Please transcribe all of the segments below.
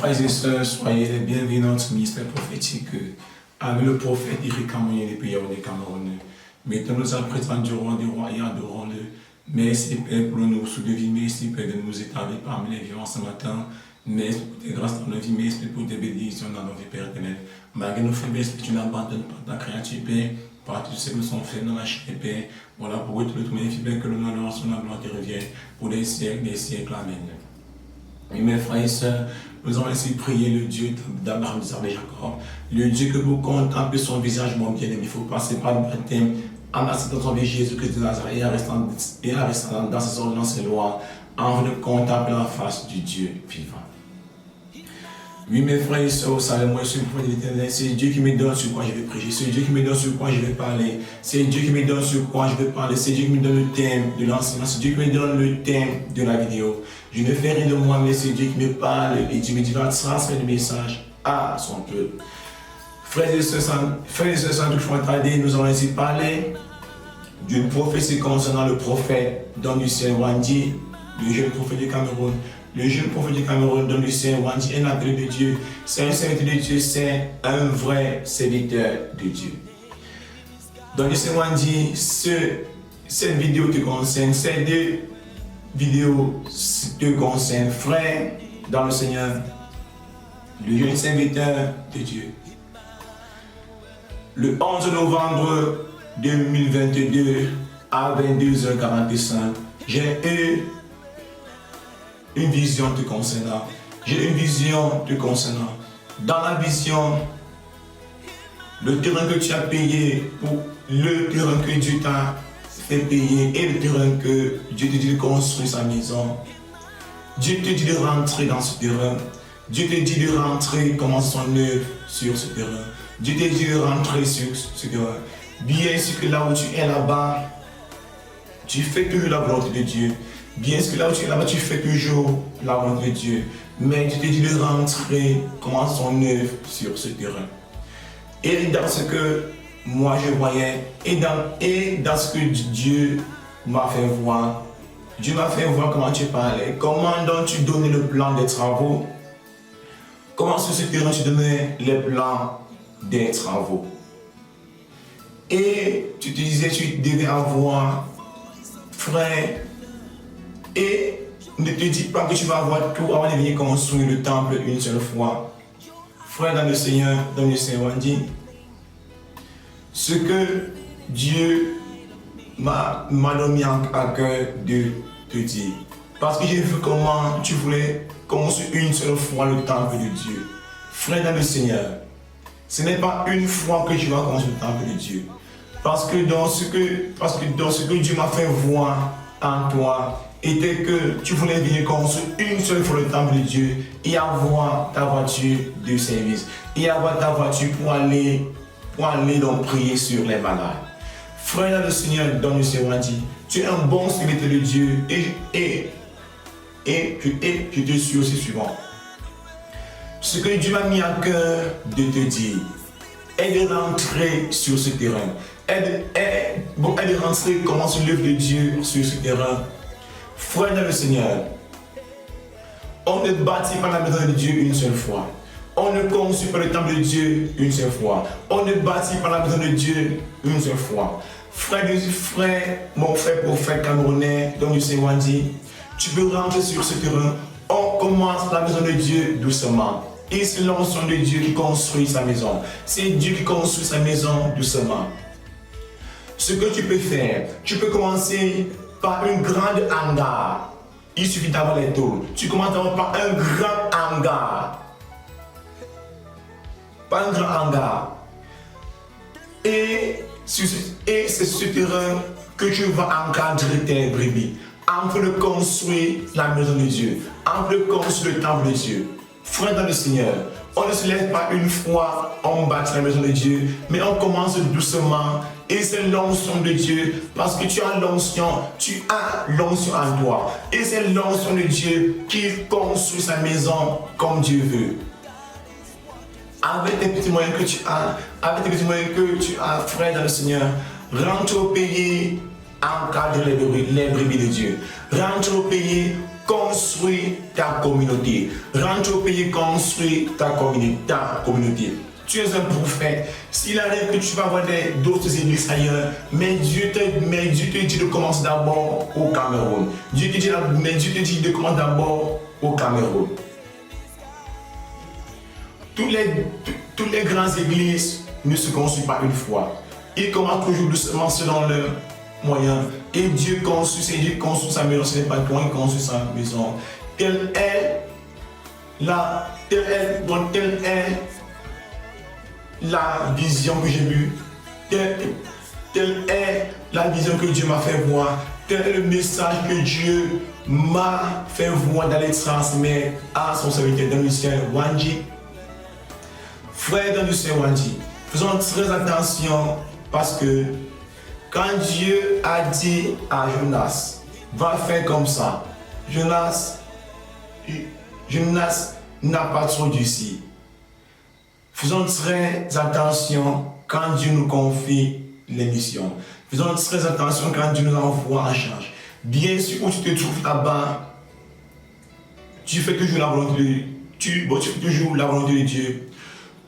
frères et sœurs, soyez les bienvenus dans notre ministère prophétique avec le prophète Eric Cameroun des prières des Cameroun. Mettons-nous à présent du roi des rois et adorons-le. Merci Père pour nos sous de vie, merci Père de nous établir parmi les vivants ce matin. Merci pour tes grâces dans nos vies, merci pour tes bénédictions dans nos vies, Père éternel. Malgré nos faiblesses, tu n'abandonnes pas ta créature, Père. Par tous ceux qui sont faits dans la chair, Père. Voilà pourquoi tu le trouves magnifique, Père, que le nom de la gloire te revienne pour des siècles, Amen. Et mes frères et sœurs, nous allons ainsi prier le Dieu d'Abraham, d'Isaac et Jacob, le Dieu que vous contemplez son visage, mon bien-aimé. Il faut passer par le baptême, en acceptant son vie Jésus-Christ de Nazareth et en restant dans ses ordonnances et lois, en de contempler la face du Dieu vivant. Oui, mes frères et sœurs, vous savez, moi je suis le point de l'Éternel. C'est Dieu qui me donne sur quoi je vais prêcher. C'est Dieu qui me donne sur quoi je vais parler. C'est Dieu qui me donne sur quoi je vais parler. C'est Dieu qui me donne le thème de l'enseignement. C'est Dieu qui me donne le thème de la vidéo. Je ne fais rien de moi, mais c'est Dieu qui me parle et Dieu me dit va transmettre le message à son peuple. Frères et sœurs, sans toutefois tarder, nous allons ainsi parler d'une prophétie concernant le prophète Don Lucien Wandi, le jeune prophète du Cameroun. Le jeune prophète du Cameroun, Don Lucien Wandi, un appel de Dieu. C'est un serviteur de Dieu, c'est un vrai serviteur de Dieu. Don Lucien Wandi, cette vidéo te concerne, ces deux vidéos te concernent, frère dans le Seigneur, le jeune serviteur de Dieu. Le 11 novembre 2022 à 22h45, j'ai eu une vision te concernant. J'ai une vision te concernant. Dans la vision, le terrain que tu as payé pour le terrain que Dieu t'a fait payer et le terrain que Dieu te dit de construire sa maison. Dieu te dit de rentrer dans ce terrain. Dieu te dit de rentrer, commencer son œuvre sur ce terrain. Dieu te dit de rentrer sur ce terrain. Bien sûr que là où tu es là-bas, tu fais toujours la volonté de Dieu. Bien sûr que là où tu es là-bas, tu fais toujours la volonté de Dieu. Mais Dieu te dit de rentrer, commencer son œuvre sur ce terrain. Et dans ce que moi je voyais, et dans ce que Dieu m'a fait voir, Dieu m'a fait voir comment tu parlais, comment donc tu donnais le plan des travaux, comment sur ce terrain tu donnais les plans des travaux. Et tu te disais tu devais avoir, frère, et ne te dis pas que tu vas avoir tout avant de venir construire le temple une seule fois. Frère dans le Seigneur Wandi, ce que Dieu m'a donné à cœur de te dire. Parce que j'ai vu comment tu voulais construire une seule fois le temple de Dieu. Frère dans le Seigneur, ce n'est pas une fois que tu vas construire le temple de Dieu. Parce que dans ce que Dieu m'a fait voir en toi, était que tu voulais venir construire une seule fois le temple de Dieu et avoir ta voiture de service. Et avoir ta voiture pour aller donc prier sur les malades. Frère dans le Seigneur, Don Lucien Wandi, tu es un bon serviteur de Dieu et je te suis aussi suivant. Ce que Dieu m'a mis à cœur de te dire est de rentrer sur ce terrain. Est de rentrer comment se l'œuvre de Dieu sur ce terrain. Frère dans le Seigneur, on ne bâtit pas la maison de Dieu une seule fois. On ne construit pas le temple de Dieu une seule fois. On ne bâtit pas la maison de Dieu une seule fois. Frère, mon frère prophète camerounais, Don Lucien Wandi, tu peux rentrer sur ce terrain. On commence la maison de Dieu doucement. Et c'est l'onction de Dieu qui construit sa maison. C'est Dieu qui construit sa maison doucement. Ce que tu peux faire, tu peux commencer par une grande hangar. Il suffit d'avoir les tôles. Tu commences par un grand hangar. Pas un grand hangar. Et c'est ce terrain que tu vas encadrer tes brebis. Afin de construire la maison de Dieu. Afin de construire le temple de Dieu. Frère dans le Seigneur, on ne se lève pas une fois, on bâtit la maison de Dieu, mais on commence doucement. Et c'est l'onction de Dieu, parce que tu as l'onction en toi. Et c'est l'onction de Dieu qui construit sa maison comme Dieu veut. Avec les petits moyens que tu as, frère dans le Seigneur, rentre au pays, encadre les brebis de Dieu. Rentre au pays, construis ta communauté. Rentre au pays, construis ta communauté. Tu es un prophète. S'il arrive que tu vas avoir d'autres églises ailleurs, mais Dieu te dit de commencer d'abord au Cameroun. Dieu te dit de commencer d'abord au Cameroun. Toutes les grandes églises ne se construisent pas une fois. Ils commencent toujours doucement selon leurs moyens. Et Dieu construit sa maison. Ce n'est pas toi qui construis sa maison. Telle est la vision que j'ai vue. Telle est la vision que Dieu m'a fait voir. Tel est le message que Dieu m'a fait voir d'aller transmettre à son serviteur dans le ciel, Wandji. Frère dans le ciel, Wandji, faisons très attention parce que quand Dieu a dit à Jonas, va faire comme ça, Jonas n'a pas trop réussi. Faisons très attention quand Dieu nous confie les missions. Faisons très attention quand Dieu nous envoie en charge. Bien sûr, où tu te trouves là-bas, tu fais toujours la volonté de Dieu.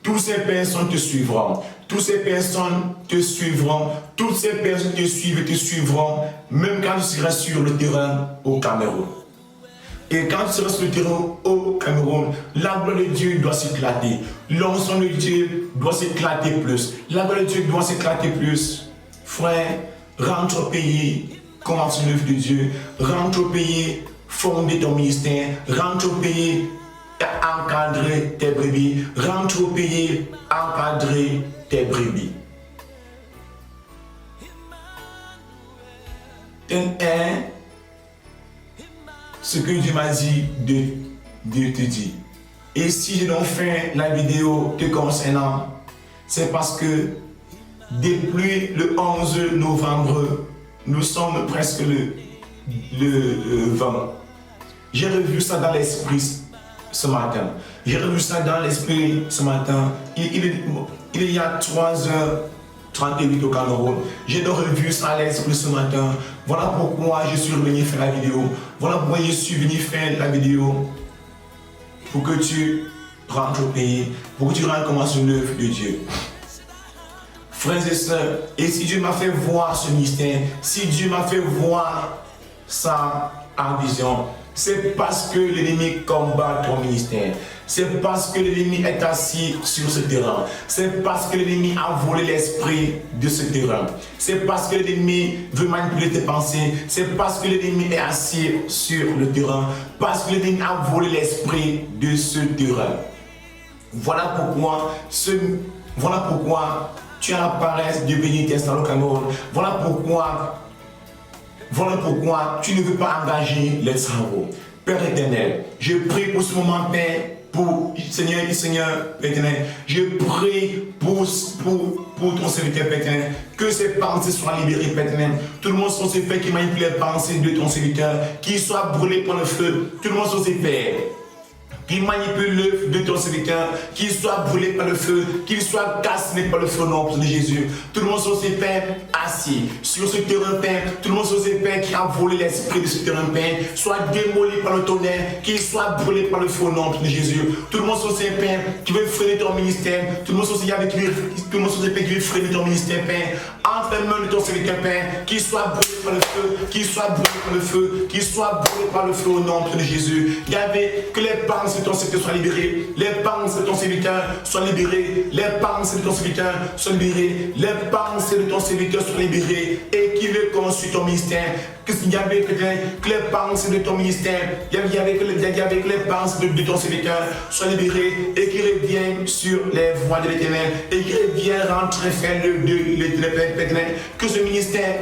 Toutes ces personnes te suivront. Toutes ces personnes te suivront. Toutes ces personnes te suivent et te suivront, même quand tu seras sur le terrain au Cameroun. Et quand tu seras sur le terrain au Cameroun, la gloire de Dieu doit s'éclater. L'onction de Dieu doit s'éclater plus. La gloire de Dieu doit s'éclater plus. Frère, rentre au pays, commence l'œuvre de Dieu. Rentre au pays, fonder ton ministère. Rentre au pays, encadrer tes brebis. Rentre au pays, encadrer tes brebis. Ce que Dieu m'a dit de te dire. Et si j'ai donc fait la vidéo te concernant, c'est parce que depuis le 11 novembre, nous sommes presque le 20. J'ai revu ça dans l'esprit ce matin. J'ai revu ça dans l'esprit ce matin. Il y a 3h38 au Cameroun. J'ai donc revu ça à l'esprit ce matin. Voilà pourquoi je suis venu faire la vidéo. Voilà pourquoi je suis venu faire la vidéo. Pour que tu rentres au pays. Pour que tu rentres comme sur l'œuvre de Dieu. Frères et sœurs, et si Dieu m'a fait voir ce mystère, si Dieu m'a fait voir ça en vision, c'est parce que l'ennemi combat ton ministère. C'est parce que l'ennemi est assis sur ce terrain. C'est parce que l'ennemi a volé l'esprit de ce terrain. C'est parce que l'ennemi veut manipuler tes pensées. C'est parce que l'ennemi est assis sur le terrain. Parce que l'ennemi a volé l'esprit de ce terrain. Voilà pourquoi tu as la paresse de venir t'installer au Cameroun. Voilà pourquoi tu ne veux pas engager les travaux. Père éternel, je prie pour ce moment, Père, pour Seigneur, Père éternel, je prie pour ton serviteur, Père éternel, que ses pensées soient libérées, Père éternel. Tout le monde sur ses pères qui manipule les pensées de ton serviteur, qui soient brûlés par le feu. Tout le monde sur ses pères qui manipule l'œuvre de ton serviteur, qu'il soit brûlé par le feu, qu'il soit cassé par le feu au nom de Jésus. Tout le monde sur ses pères assis sur ce terrain, Père. Tout le monde sur ses pères qui a volé l'esprit de ce terrain, Père, soit démoli par le tonnerre, qu'il soit brûlé par le feu au nom de Jésus. Tout le monde sur ses pères qui veut freiner ton ministère, tout le monde sur ses pères qui veut freiner ton ministère, Père. Entre les mains de ton serviteur, Père, qu'il soit brûlé par le feu, qu'il soit brûlé par le feu, qu'il soit brûlé par le feu au nom de Jésus. Yahvé, que les pensées de ton serviteur soient libérées, les pensées de ton serviteur soient libérées, les pensées de ton serviteur soient libérées, les pensées de ton serviteur soient libérées, et qui veut construire ton ministère, que Yahvé, que les pensées de ton ministère, Yahvé, que les pensées de ton serviteur soient libérées, et qui reviennent sur les voies de l'Éternel, et qui reviennent rentrer faire le l'Éternel, que ce ministère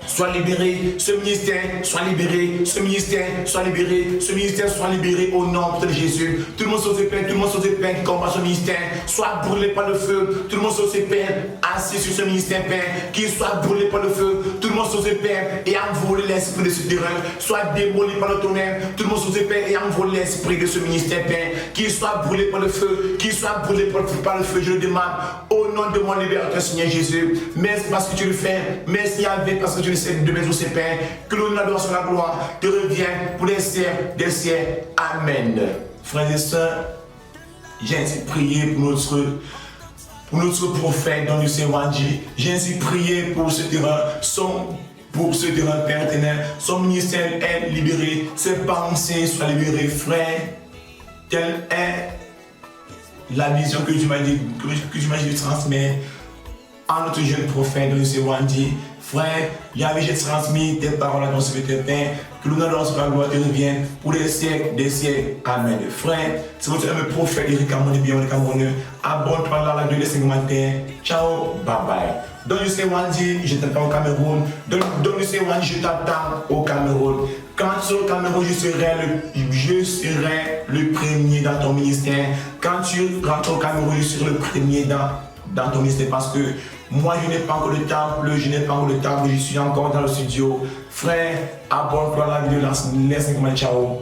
soit libéré, ce ministère soit libéré, ce ministère soit libéré, ce ministère soit libéré au nom de Jésus. Tout le monde sur ses pères, tout le monde sur ses pères qui combat ce ministère, soit brûlé par le feu. Tout le monde sur ses pères, assis sur ce ministère, Père, qui soit brûlé par le feu. Tout le monde sur ses pères ayant volé l'esprit de ce terrain, soit démoli par le tonnerre. Tout le monde sur ses pères ayant volé l'esprit de ce ministère, Père, qui soit brûlé par le feu, qui soit brûlé par le feu. Je le demande au nom nom de mon libérateur, Seigneur Jésus. Merci parce que tu le fais. Merci avec parce que tu le sais de mes jours, c'est Père. Que l'honneur sur la gloire te revienne pour les siècles des siècles. Amen. Frères et sœurs, j'ai ainsi prié pour notre prophète dans le Saint-Wandi. J'ai ainsi prié pour ce terrain, pour ce terrain, Père éternel. Son ministère est libéré, ses pensées soient libérées, frère. Telle est la vision que tu m'as dit de transmettre à notre jeune prophète dans le Saint-Wandi. Frère, Yahvé, j'ai transmis tes paroles à ton serviteur Père. Que l'honneur de la gloire te revienne pour les siècles des siècles. Amen. Frère, c'est votre même prophète Eric Cameroun, bien le Cameroun. Abonne-toi là, la gueule des 5 matins. Ciao, bye bye. Dans le Saint-Wandi, je t'attends au Cameroun. Dans le Saint-Wandi, je t'attends au Cameroun. Quand tu seras au Cameroun, je serai le premier dans ton ministère. Quand tu rentres au Cameroun, je serai le premier dans ton ministère parce que moi, je n'ai pas encore le temple, je suis encore dans le studio. Frère, abonne-toi à la vidéo, laisse-moi, ciao.